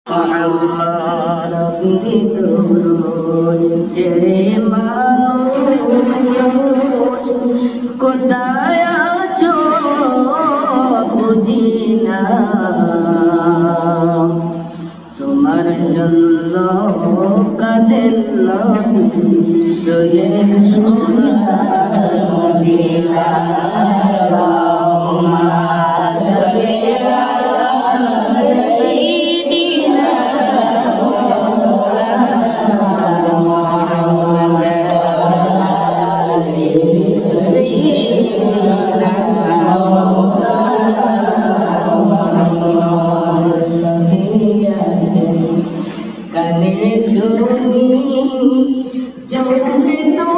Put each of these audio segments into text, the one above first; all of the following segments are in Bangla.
আমার বিদুর ছেড়ে মানুষ কোথায় আছো বুঝি না, তোমার জন্য কাঁদেন নবী শুয়ে সোনার মদিনা। কানে শুনি জোরে তো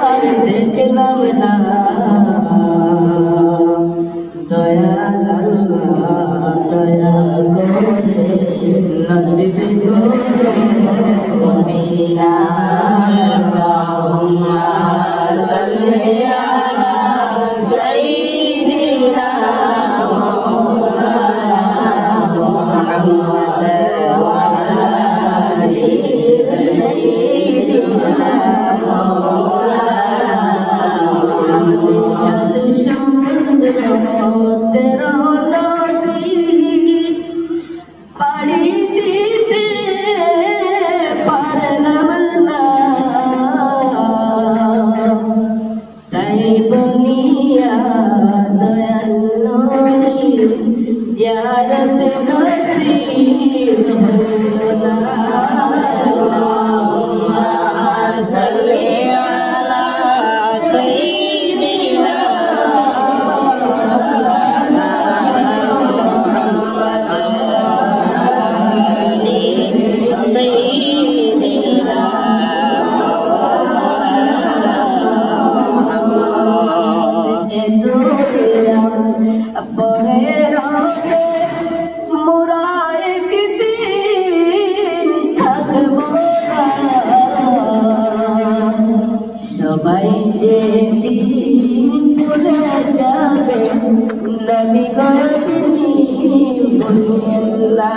আর দেখলাম না, দয়াল আল্লাহ দয়া করে নসিব করো মদিনা। আল্লাহুম্মা সাল্লি আলা সাইয়্যিদিনা মাওলানা মুহাম্মদ ওয়া আলা আলি সাইয়্যিদিনা মাওলানা মুহাম্মদ। সমুদ্র তেরা নদী পাড়ি দিতে পারলাম না, তাই বলিয়া দয়াল নবী জিয়ারত নসিব হইল না। আল্লাহুম্মা সাল্লি আলা সাইয়্যিদিনা মাওলানা মুহাম্মদ আলি সাইয়্যিদিনা মাওলানা মুহাম্মদ। এ দুনিয়া পড়ে রবে মোরা একদিন থাকবো না, সবাই যেদিন ভুলে যাবে নবী গনি বলিয়েন না।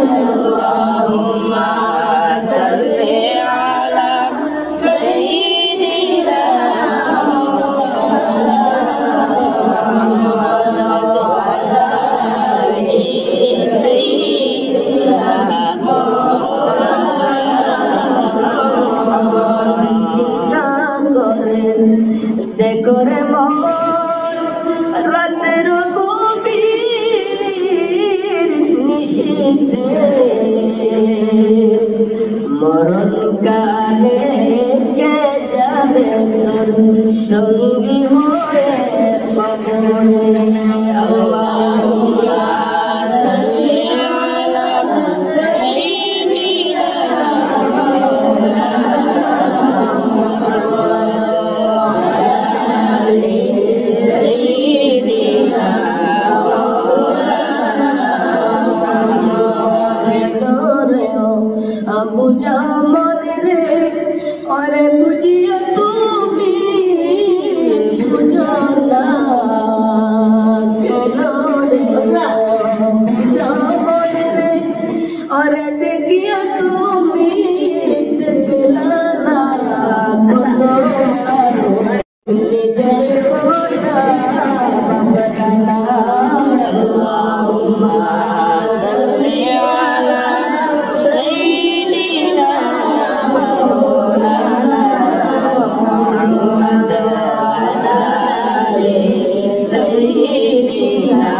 আল্লাহুম্মা সাল্লি আলা সাইয়্যিদিনা মাওলানা মুহাম্মদ ওয়া আলা আলি সাইয়্যিদিনা দেখো রে মন রাতের গভীর নিশীথে মরণ কালে কে যাবে তোর সঙ্গী হয়ে কবরে। আল্লাহুম্মা সাল্লি আলা সাইয়্যিদিনা বুঝা মনে রে ওরে বুঝিয়া তুমি বুঝো না কেন রে, বুঝা মনে রে ওরে দেখিয়া তুমি দেখলা না কত নিজের কথা বাবা। আল্লাহুম্মা সাল্লি আলা সাইয়্যিদিনা মাওলানা মুহাম্মদ ওয়া আলা আলি সাইয়্যিদিনা।